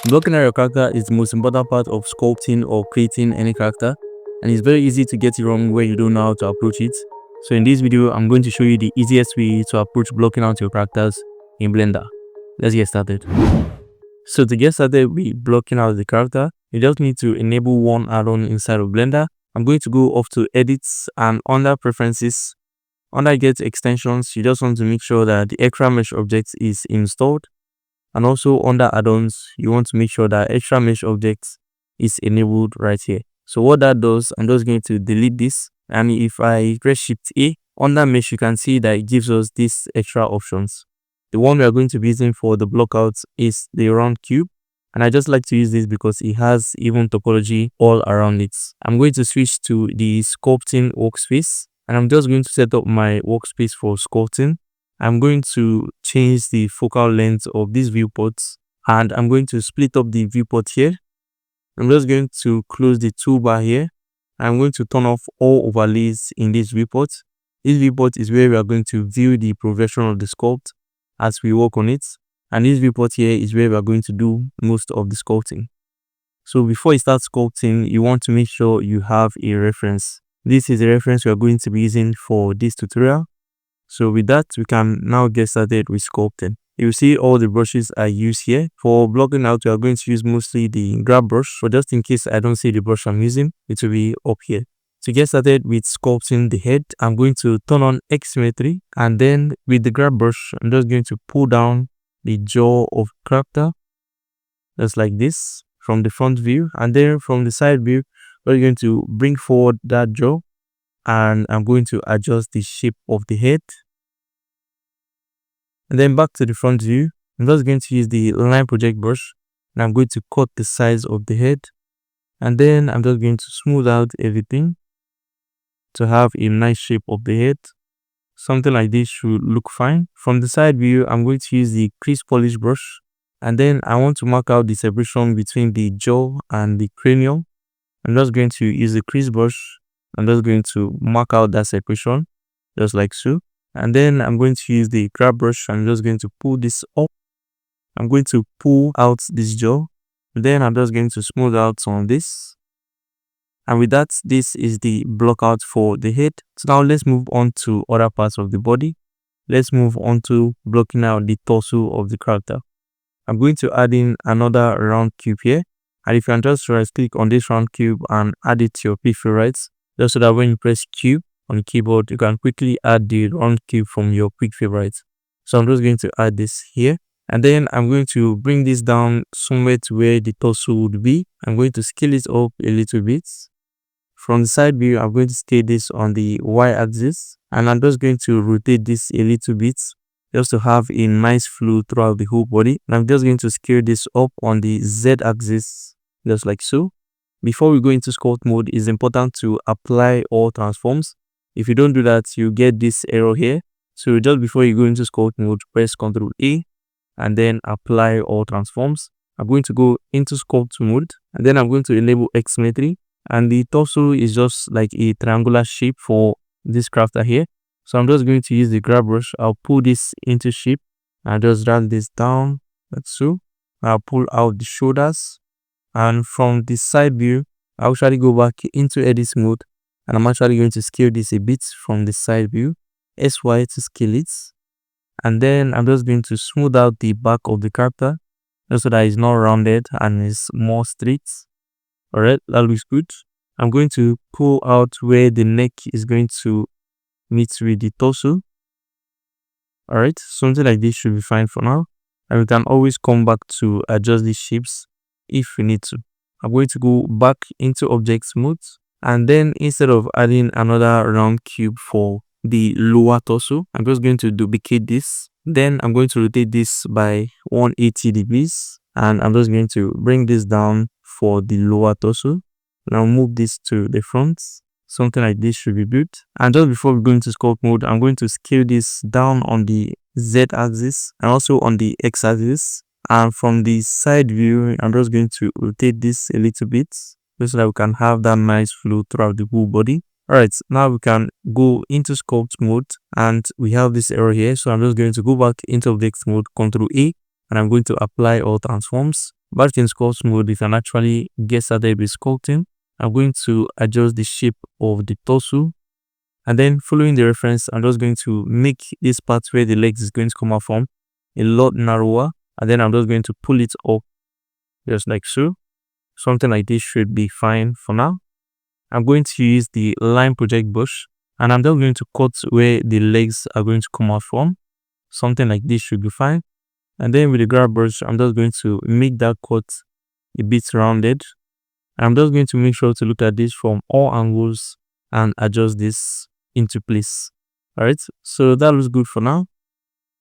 Blocking out your character is the most important part of sculpting or creating any character, and it's very easy to get it wrong when you don't know how to approach it. So in this video, I'm going to show you the easiest way to approach blocking out your characters in Blender. Let's get started. So to get started with blocking out the character, you just need to enable one add-on inside of Blender. I'm going to go off to Edits and under Preferences. Under Get Extensions, you just want to make sure that the extra mesh object is installed. And also under add-ons, you want to make sure that extra mesh objects is enabled right here. So what that does, I'm just going to delete this. And if I press Shift A, under mesh, you can see that it gives us these extra options. The one we are going to be using for the blockouts is the round cube. And I just like to use this because it has even topology all around it. I'm going to switch to the sculpting workspace. And I'm just going to set up my workspace for sculpting. I'm going to change the focal length of these viewports, and I'm going to split up the viewport here. I'm just going to close the toolbar here. I'm going to turn off all overlays in this viewport. This viewport is where we are going to view the progression of the sculpt as we work on it. And this viewport here is where we are going to do most of the sculpting. So before you start sculpting, you want to make sure you have a reference. This is the reference we are going to be using for this tutorial. So with that, we can now get started with sculpting. You see all the brushes I use here. For blocking out, we are going to use mostly the grab brush. But just in case I don't see the brush I'm using, it will be up here. To get started with sculpting the head, I'm going to turn on X symmetry. And then with the grab brush, I'm just going to pull down the jaw of the character. Just like this from the front view. And then from the side view, we're going to bring forward that jaw. And I'm going to adjust the shape of the head. And then back to the front view, I'm just going to use the line project brush, and I'm going to cut the size of the head. And then I'm just going to smooth out everything to have a nice shape of the head. Something like this should look fine. From the side view, I'm going to use the crease polish brush, and then I want to mark out the separation between the jaw and the cranium. I'm just going to use the crease brush. I'm just going to mark out that separation, just like so. And then I'm going to use the grab brush. I'm just going to pull this up. I'm going to pull out this jaw. Then I'm just going to smooth out some of this. And with that, this is the blockout for the head. So now let's move on to other parts of the body. Let's move on to blocking out the torso of the character. I'm going to add in another round cube here. And if you can just right click on this round cube and add it to your pick favorites, just so that when you press cube on the keyboard, you can quickly add the round cube from your quick favorites. So I'm just going to add this here. And then I'm going to bring this down somewhere to where the torso would be. I'm going to scale it up a little bit. From the side view, I'm going to scale this on the y-axis. And I'm just going to rotate this a little bit just to have a nice flow throughout the whole body. And I'm just going to scale this up on the z-axis, just like so. Before we go into sculpt mode, it's important to apply all transforms. If you don't do that, you get this error here. So just before you go into sculpt mode, press Ctrl A and then apply all transforms. I'm going to go into sculpt mode, and then I'm going to enable X symmetry. And the torso is just like a triangular shape for this crafter here. So I'm just going to use the grab brush. I'll pull this into shape and just drag this down, like so. I'll pull out the shoulders. And from the side view, I'll actually go back into edit mode, and I'm actually going to scale this a bit from the side view, SY to scale it. And then I'm just going to smooth out the back of the character, just so that it's not rounded and it's more straight. Alright, that looks good. I'm going to pull out where the neck is going to meet with the torso. Alright, something like this should be fine for now. And we can always come back to adjust these shapes if we need to. I'm going to go back into objects mode, and then instead of adding another round cube for the lower torso, I'm just going to duplicate this. Then I'm going to rotate this by 180 degrees, and I'm just going to bring this down for the lower torso. Now move this to the front. Something like this should be good. And just before we go into sculpt mode, I'm going to scale this down on the Z axis and also on the X axis. And from the side view, I'm just going to rotate this a little bit just so that we can have that nice flow throughout the whole body. Alright, now we can go into sculpt mode, and we have this error here. So I'm just going to go back into object mode, Ctrl A, and I'm going to apply all transforms. Back in sculpt mode, you can actually get started with sculpting. I'm going to adjust the shape of the torso, and then following the reference, I'm just going to make this part where the legs is going to come out from a lot narrower, and then I'm just going to pull it up just like so. Something like this should be fine for now. I'm going to use the line project brush, and I'm just going to cut where the legs are going to come out from. Something like this should be fine. And then with the grab brush, I'm just going to make that cut a bit rounded. I'm just going to make sure to look at this from all angles and adjust this into place. Alright, so that looks good for now.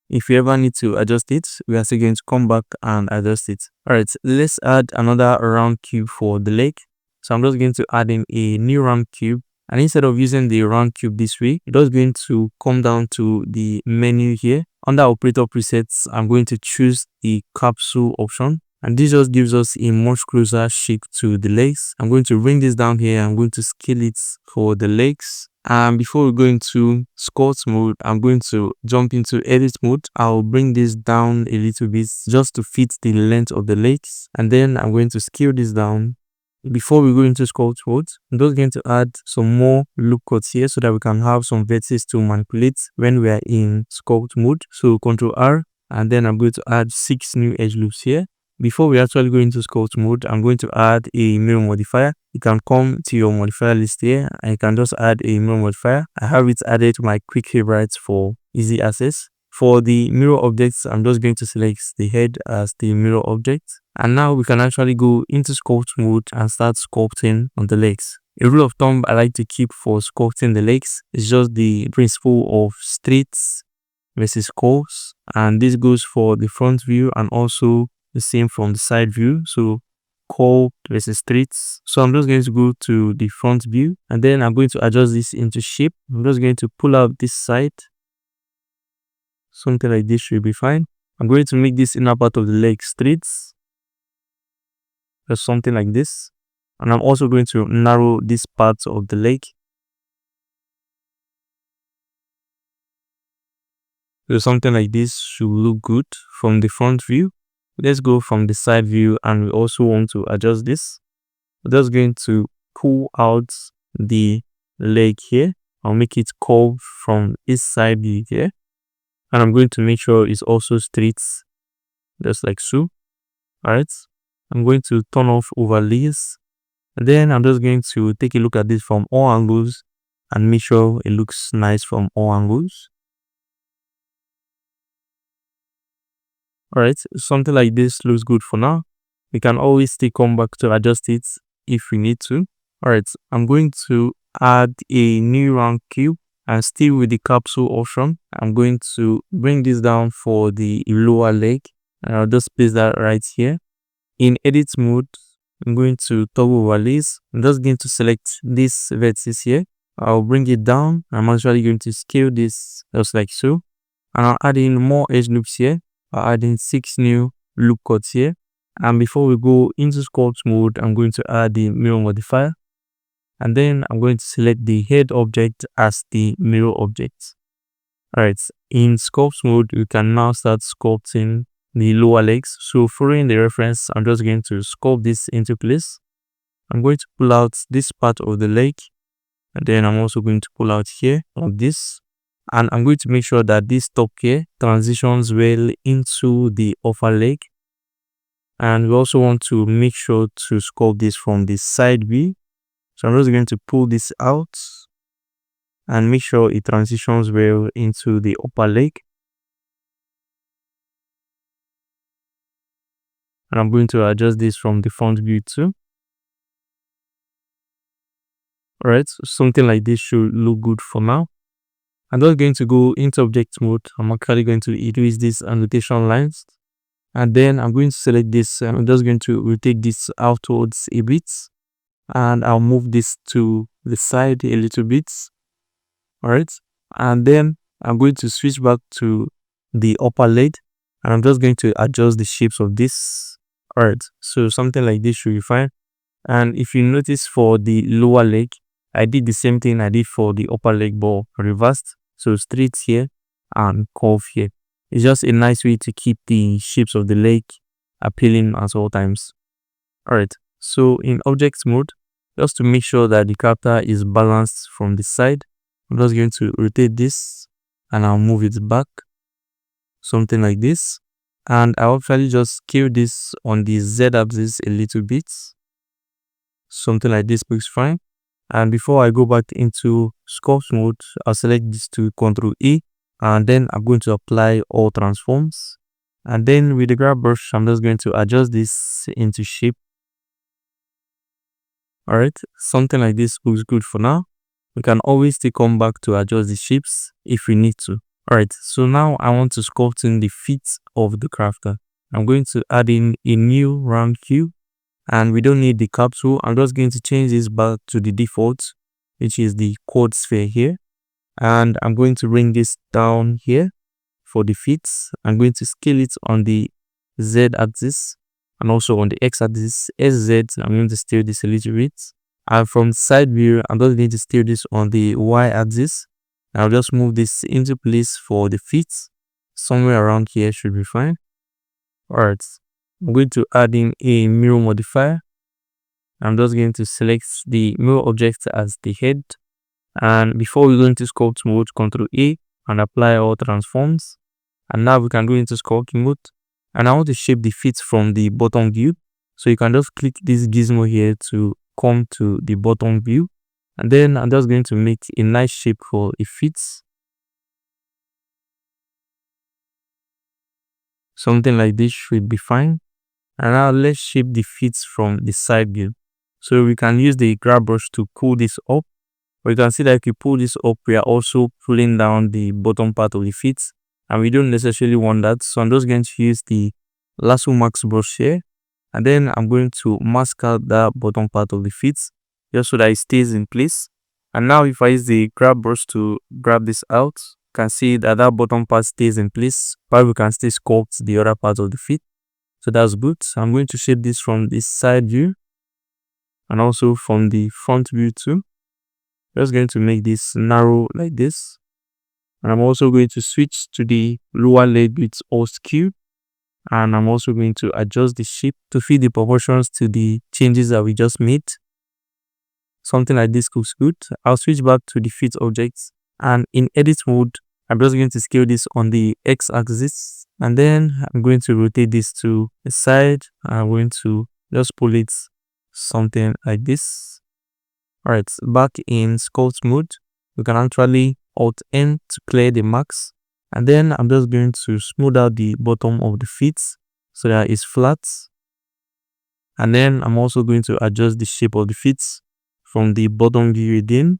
If you ever need to adjust it, we are still going to come back and adjust it. Alright, let's add another round cube for the leg. So I'm just going to add in a new round cube. And instead of using the round cube this way, it's just going to come down to the menu here. Under operator presets, I'm going to choose the capsule option. And this just gives us a much closer shape to the legs. I'm going to bring this down here. I'm going to scale it for the legs. And before we go into sculpt mode, I'm going to jump into edit mode. I'll bring this down a little bit just to fit the length of the legs. And then I'm going to scale this down. Before we go into sculpt mode, I'm just going to add some more loop cuts here so that we can have some vertices to manipulate when we are in sculpt mode. So Ctrl R, and then I'm going to add 6 new edge loops here. Before we actually go into sculpt mode, I'm going to add a mirror modifier. You can come to your modifier list here and you can just add a mirror modifier. I have it added to my quick favorites for easy access. For the mirror objects, I'm just going to select the head as the mirror object. And now we can actually go into sculpt mode and start sculpting on the legs. A rule of thumb I like to keep for sculpting the legs is just the principle of straights versus curves. And this goes for the front view and also the same from the side view. So curved versus straights. So I'm just going to go to the front view and then I'm going to adjust this into shape. I'm just going to pull out this side. Something like this should be fine. I'm going to make this inner part of the leg straight. Just something like this. And I'm also going to narrow this part of the leg. So something like this should look good from the front view. Let's go from the side view and we also want to adjust this. We're just going to pull out the leg here. I'll make it curve from this side view here. And I'm going to make sure it's also straight, just like so. Alright. I'm going to turn off overlays. And then I'm just going to take a look at this from all angles and make sure it looks nice from all angles. Alright, something like this looks good for now. We can always still come back to adjust it if we need to. Alright, I'm going to add a new round cube and still with the capsule option. I'm going to bring this down for the lower leg and I'll just place that right here. In edit mode, I'm going to toggle overlays. I'm just going to select this vertex here. I'll bring it down. I'm actually going to scale this just like so. And I'll add in more edge loops here. I'll add in 6 new loop cuts here. And before we go into sculpt mode, I'm going to add the mirror modifier. And then I'm going to select the head object as the mirror object. Alright, in sculpt mode, you can now start sculpting the lower legs. So following the reference, I'm just going to sculpt this into place. I'm going to pull out this part of the leg. And then I'm also going to pull out here like this. And I'm going to make sure that this top here transitions well into the upper leg. And we also want to make sure to sculpt this from the side view. So I'm just going to pull this out and make sure it transitions well into the upper leg. And I'm going to adjust this from the front view too. Alright, something like this should look good for now. I'm just going to go into object mode. I'm actually going to erase these annotation lines. And then I'm going to select this. I'm just going to rotate this outwards a bit. And I'll move this to the side a little bit. Alright. And then I'm going to switch back to the upper leg. And I'm just going to adjust the shapes of this. Alright. So something like this should be fine. And if you notice for the lower leg, I did the same thing I did for the upper leg but reversed. So straight here and curve here. It's just a nice way to keep the shapes of the leg appealing at all times. Alright, so in object mode, just to make sure that the character is balanced from the side, I'm just going to rotate this and I'll move it back, something like this. And I'll actually just scale this on the Z axis a little bit, something like this looks fine. And before I go back into sculpt mode, I'll select this to Ctrl A, and then I'm going to apply all transforms. And then with the grab brush, I'm just going to adjust this into shape. Alright, something like this looks good for now. We can always still come back to adjust the shapes if we need to. Alright, so now I want to sculpt in the feet of the crafter. I'm going to add in a new round cube, and we don't need the capsule. I'm just going to change this back to the default, which is the chord sphere here. And I'm going to bring this down here for the feet. I'm going to scale it on the Z axis and also on the X axis. SZ, I'm going to steer this a little bit. And from side view, I'm just going to steer this on the Y axis. I'll just move this into place for the feet. Somewhere around here should be fine. Alright, I'm going to add in a mirror modifier. I'm just going to select the mirror object as the head. And before we go into sculpt mode, Ctrl A and apply all transforms. And now we can go into sculpting mode. And I want to shape the feet from the bottom view. So you can just click this gizmo here to come to the bottom view. And then I'm just going to make a nice shape for a feet. Something like this should be fine. And now let's shape the feet from the side view. So we can use the grab brush to pull this up. But you can see that if you pull this up, we are also pulling down the bottom part of the feet. And we don't necessarily want that. So I'm just going to use the lasso mask brush here. And then I'm going to mask out that bottom part of the feet, just so that it stays in place. And now if I use the grab brush to grab this out, you can see that that bottom part stays in place, but we can still sculpt the other part of the feet. So that's good. So I'm going to shape this from the side view and also from the front view too. Just going to make this narrow like this. And I'm also going to switch to the lower leg with Alt Q. And I'm also going to adjust the shape to fit the proportions to the changes that we just made. Something like this looks good. I'll switch back to the feet objects. And in edit mode, I'm just going to scale this on the X axis. And then I'm going to rotate this to the side. I'm going to just pull it something like this. Alright, back in sculpt mode, we can actually Alt N to clear the marks. And then I'm just going to smooth out the bottom of the feet so that it's flat. And then I'm also going to adjust the shape of the feet from the bottom view again.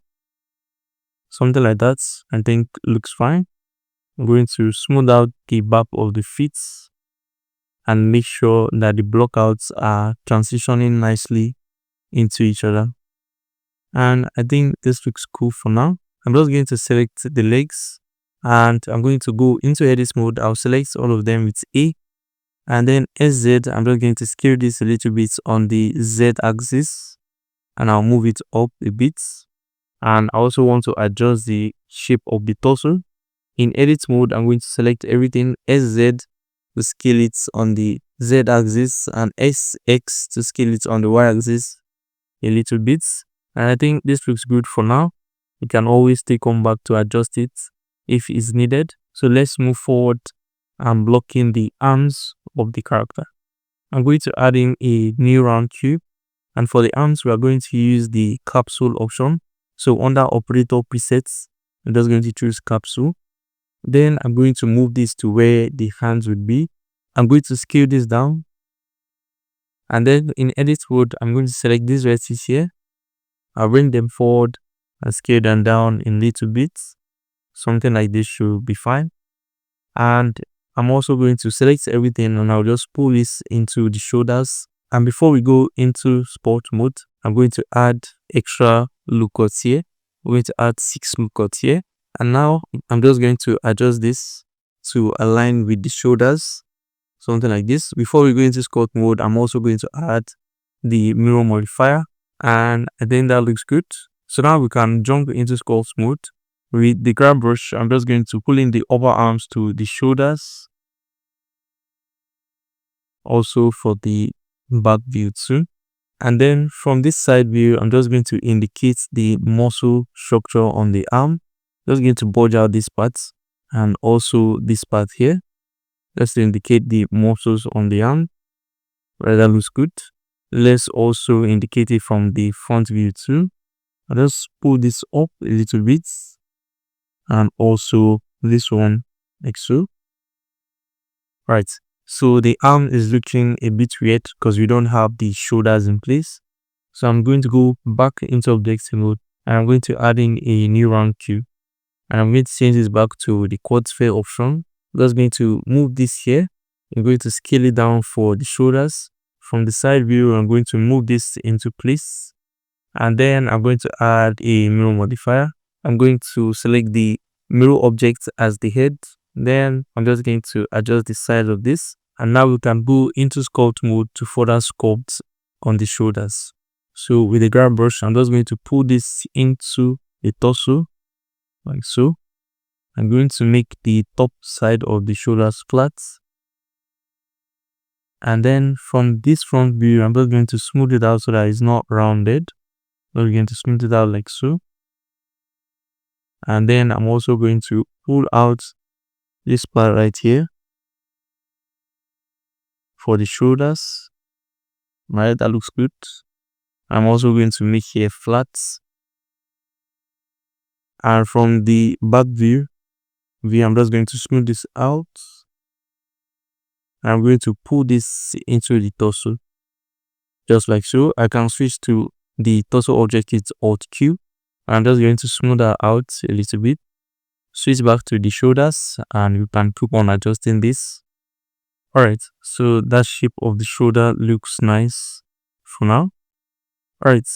Something like that, I think looks fine. I'm going to smooth out the back of the feet and make sure that the blockouts are transitioning nicely into each other. And I think this looks cool for now. I'm just going to select the legs and I'm going to go into edit mode. I'll select all of them with A, and then SZ, I'm just going to scale this a little bit on the Z axis and I'll move it up a bit. And I also want to adjust the shape of the torso. In edit mode, I'm going to select everything SZ to scale it on the Z axis and SX to scale it on the Y axis a little bit. And I think this looks good for now. You can always come back to adjust it if it's needed. So let's move forward and block in the arms of the character. I'm going to add in a new round cube. And for the arms, we are going to use the capsule option. So under operator presets, I'm just going to choose capsule. Then I'm going to move this to where the hands would be. I'm going to scale this down. And then in edit mode, I'm going to select these vertices here. I'll bring them forward and scale them down in little bits. Something like this should be fine. And I'm also going to select everything and I'll just pull this into the shoulders. And before we go into sport mode, I'm going to add extra lookouts here. We're going to add 6 lookouts here. And now I'm just going to adjust this to align with the shoulders. Something like this. Before we go into sculpt mode, I'm also going to add the mirror modifier. And I think that looks good. So now we can jump into sculpt mode. With the grab brush, I'm just going to pull in the upper arms to the shoulders. also for the back view too. And then from this side view, I'm just going to indicate the muscle structure on the arm. Just going to bulge out this part and also this part here, just to indicate the muscles on the arm. Right, that looks good. Let's also indicate it from the front view too. I'll just pull this up a little bit, and also this one like so. Right, so the arm is looking a bit weird because we don't have the shoulders in place. So I'm going to go back into objective mode, and I'm going to add in a new round cube, and I'm going to change this back to the quad sphere option. I'm just going to move this here. I'm going to scale it down for the shoulders. From the side view, I'm going to move this into place, and then I'm going to add a mirror modifier. I'm going to select the mirror object as the head. Then I'm just going to adjust the size of this, and now we can go into sculpt mode to further sculpt on the shoulders. So with the grab brush, I'm just going to pull this into the torso like so. I'm going to make the top side of the shoulders flat. And then from this front view, I'm just going to smooth it out so that it's not rounded. So we're going to smooth it out like so. And then I'm also going to pull out this part right here for the shoulders. Right, that looks good. I'm also going to make here flat. And from the back view, I'm just going to smooth this out. I'm going to pull this into the torso, just like so. I can switch to the torso object, it's Alt Q. I'm just going to smooth that out a little bit. Switch back to the shoulders, and you can keep on adjusting this. Alright, so that shape of the shoulder looks nice for now. Alright,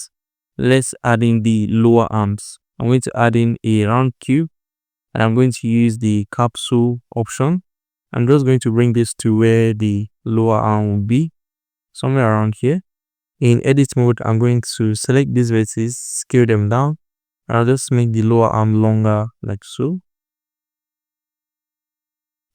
let's add in the lower arms. I'm going to add in a round cube, and I'm going to use the capsule option. I'm just going to bring this to where the lower arm will be, somewhere around here. In edit mode, I'm going to select these vertices, scale them down, and I'll just make the lower arm longer like so.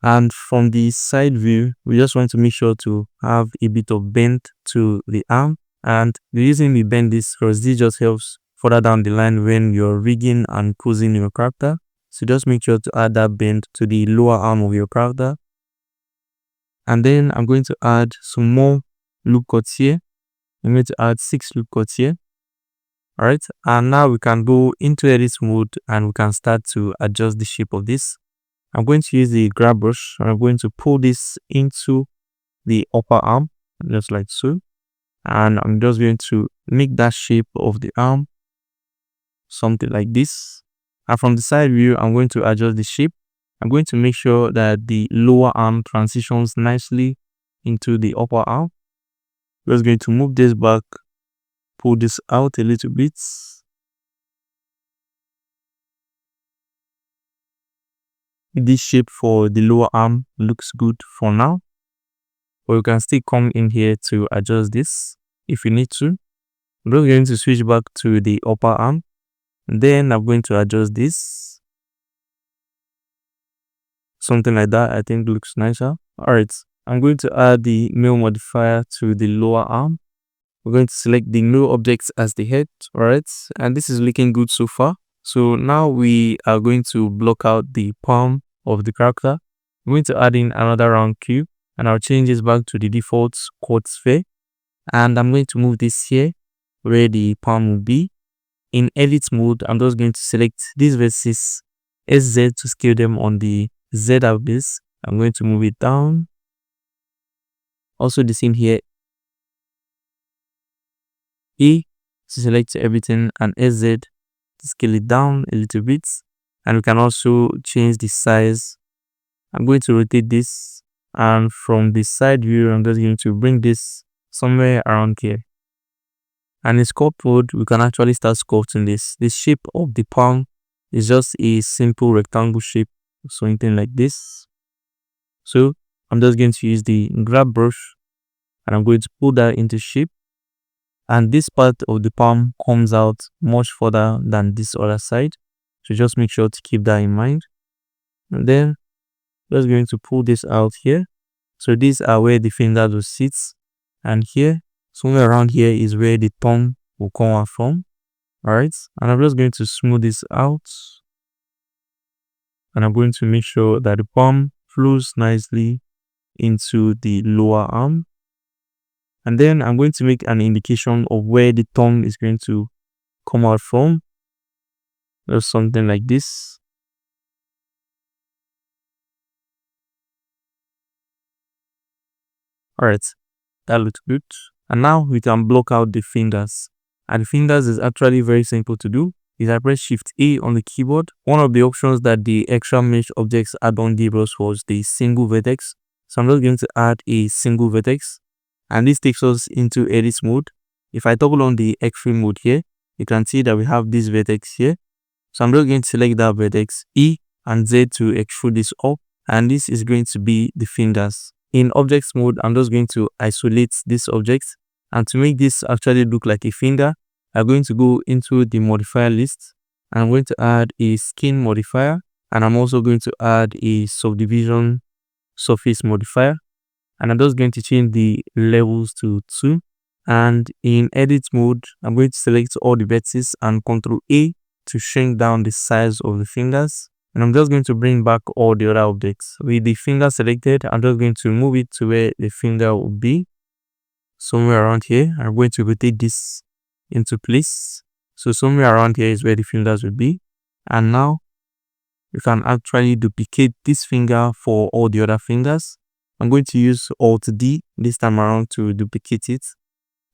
And from the side view, we just want to make sure to have a bit of bend to the arm. And the reason we bend this because this just helps further down the line when you're rigging and posing your character. So just make sure to add that bend to the lower arm of your character. And then I'm going to add some more loop cuts here. I'm going to add 6 loop cuts here. Alright, and now we can go into edit mode and we can start to adjust the shape of this. I'm going to use the grab brush, and I'm going to pull this into the upper arm, just like so. And I'm just going to make that shape of the arm something like this. And from the side view, I'm going to adjust the shape. I'm going to make sure that the lower arm transitions nicely into the upper arm. We're just going to move this back, pull this out a little bit. This shape for the lower arm looks good for now, but you can still come in here to adjust this if you need to. I'm just going to switch back to the upper arm, and then I'm going to adjust this. Something like that, I think looks nicer. Alright, I'm going to add the mirror modifier to the lower arm. We're going to select the mirror objects as the head. Alright, and this is looking good so far. So now we are going to block out the palm of the character. I'm going to add in another round cube, and I'll change this back to the default quad sphere. And I'm going to move this here where the palm will be. In edit mode, I'm just going to select these vertices SZ to scale them on the Z axis. I'm going to move it down. Also the same here. E to select everything, and SZ to scale it down a little bit. And we can also change the size. I'm going to rotate this, and from the side view, I'm just going to bring this somewhere around here. And in sculpt mode, we can actually start sculpting this. The shape of the palm is just a simple rectangle shape, something like this. So I'm just going to use the grab brush, and I'm going to pull that into shape. And this part of the palm comes out much further than this other side. So just make sure to keep that in mind. And then just going to pull this out here. So these are where the fingers will sit, and here, somewhere around here is where the tongue will come out from. Alright, and I'm just going to smooth this out, and I'm going to make sure that the palm flows nicely into the lower arm. And then I'm going to make an indication of where the tongue is going to come out from. Just something like this. Alright, that looks good. And now we can block out the fingers. And the fingers is actually very simple to do. Is I press Shift A on the keyboard. One of the options that the extra mesh objects add-on gave us was the single vertex. So I'm just going to add a single vertex. And this takes us into edit mode. If I toggle on the extreme mode here, you can see that we have this vertex here. So I'm just going to select that vertex, E and Z to extrude this up. And this is going to be the fingers. In objects mode, I'm just going to isolate this object. And to make this actually look like a finger, I'm going to go into the modifier list. And I'm going to add a skin modifier. And I'm also going to add a subdivision surface modifier. And I'm just going to change the levels to 2. And in edit mode, I'm going to select all the vertices and Ctrl A to shrink down the size of the fingers. And I'm just going to bring back all the other objects. With the finger selected, I'm just going to move it to where the finger will be. Somewhere around here, I'm going to rotate this into place. So somewhere around here is where the fingers will be. And now you can actually duplicate this finger for all the other fingers. I'm going to use Alt D this time around to duplicate it.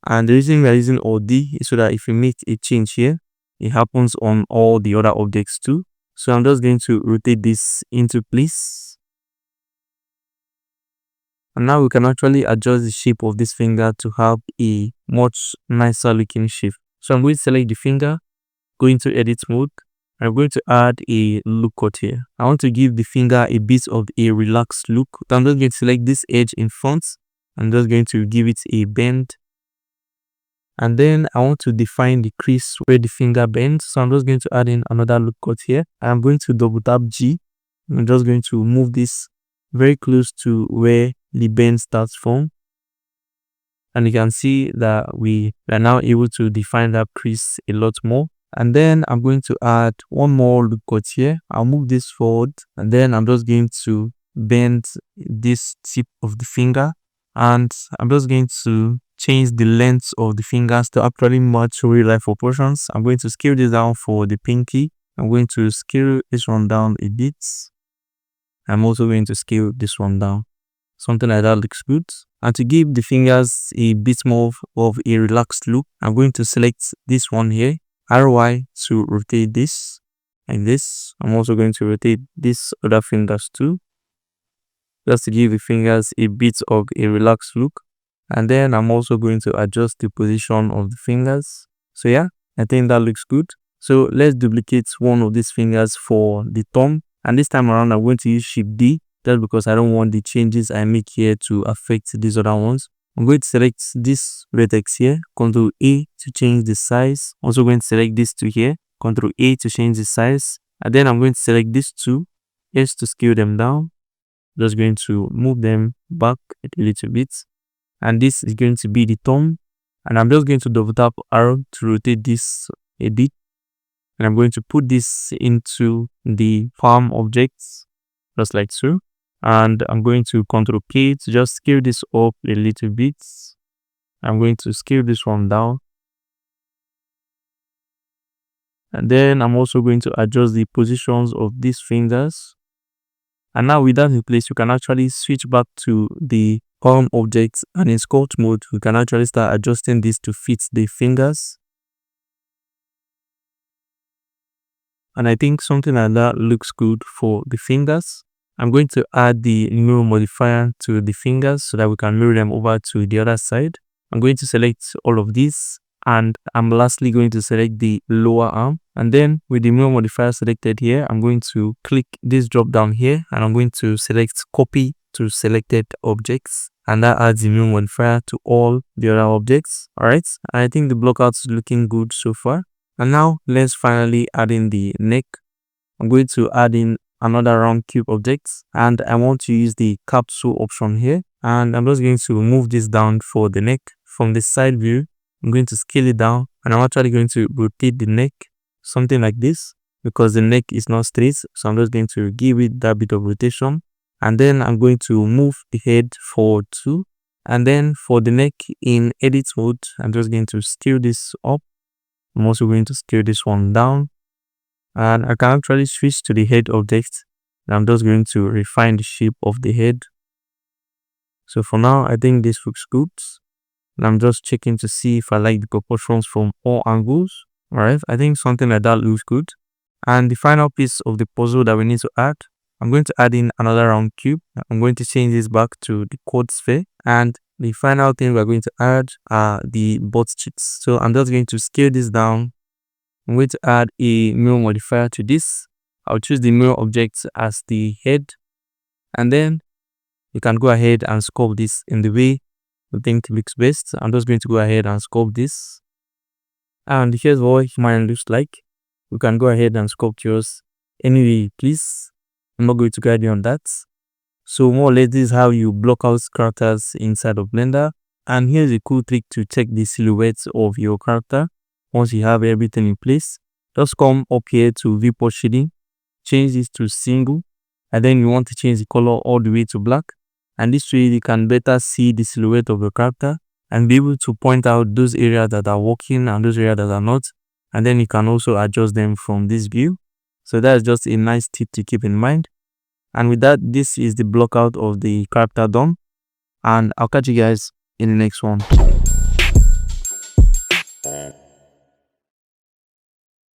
And the reason we are using Alt D is so that if you make a change here, it happens on all the other objects too. So I'm just going to rotate this into place. And now we can actually adjust the shape of this finger to have a much nicer looking shape. So I'm going to select the finger, go into edit mode. I'm going to add a look cut here. I want to give the finger a bit of a relaxed look. So I'm just going to select this edge in front. I'm just going to give it a bend. And then I want to define the crease where the finger bends. So I'm just going to add in another look cut here. I'm going to double tap G. I'm just going to move this very close to where the bend starts from. And you can see that we are now able to define that crease a lot more. And then I'm going to add one more look cut here. I'll move this forward. And then I'm just going to bend this tip of the finger. And I'm just going to change the length of the fingers to actually match real life proportions. I'm going to scale this down for the pinky. I'm going to scale this one down a bit. I'm also going to scale this one down. Something like that looks good. And to give the fingers a bit more of a relaxed look, I'm going to select this one here, RY, to rotate this like this. I'm also going to rotate these other fingers too, just to give the fingers a bit of a relaxed look. And then I'm also going to adjust the position of the fingers. So yeah, I think that looks good. So let's duplicate one of these fingers for the thumb. And this time around, I'm going to use Shift D, just because I don't want the changes I make here to affect these other ones. I'm going to select this vertex here, Ctrl A to change the size. Also going to select this two here, Ctrl A to change the size. And then I'm going to select these two, S to scale them down. Just going to move them back a little bit. And this is going to be the thumb. And I'm just going to double tap R to rotate this a bit. And I'm going to put this into the palm objects, just like so. And I'm going to Ctrl K to just scale this up a little bit. I'm going to scale this one down. And then I'm also going to adjust the positions of these fingers. And now with that in place, you can actually switch back to the palm objects, and in sculpt mode, we can actually start adjusting this to fit the fingers. And I think something like that looks good for the fingers. I'm going to add the mirror modifier to the fingers so that we can mirror them over to the other side. I'm going to select all of these, and I'm lastly going to select the lower arm. And then with the mirror modifier selected here, I'm going to click this drop down here, and I'm going to select copy to selected objects, and that adds the mirror modifier to all the other objects. Alright, I think the blockout is looking good so far. And now let's finally add in the neck. I'm going to add in another round cube object, and I want to use the capsule option here, and I'm just going to move this down for the neck. From the side view, I'm going to scale it down, and I'm actually going to rotate the neck something like this, because the neck is not straight. So I'm just going to give it that bit of rotation, and then I'm going to move the head forward too. And then for the neck in edit mode, I'm just going to scale this up. I'm also going to scale this one down, and I can actually switch to the head object. And I'm just going to refine the shape of the head. So for now, I think this looks good. And I'm just checking to see if I like the proportions from all angles. Alright, I think something like that looks good. And the final piece of the puzzle that we need to add, I'm going to add in another round cube. I'm going to change this back to the quad sphere. And the final thing we're going to add are the butt cheeks. So I'm just going to scale this down. I'm going to add a mirror modifier to this. I'll choose the mirror object as the head. And then you can go ahead and sculpt this in the way you think looks best. I'm just going to go ahead and sculpt this. And here's what mine looks like. You can go ahead and sculpt yours anyway, please. I'm not going to guide you on that. So more or less, this is how you block out characters inside of Blender. And here's a cool trick to check the silhouettes of your character. Once you have everything in place, just come up here to viewport shading, change this to single, and then you want to change the color all the way to black. And this way you can better see the silhouette of your character and be able to point out those areas that are working and those areas that are not. And then you can also adjust them from this view. So that's just a nice tip to keep in mind. And with that, this is the block out of the character done. And I'll catch you guys in the next one.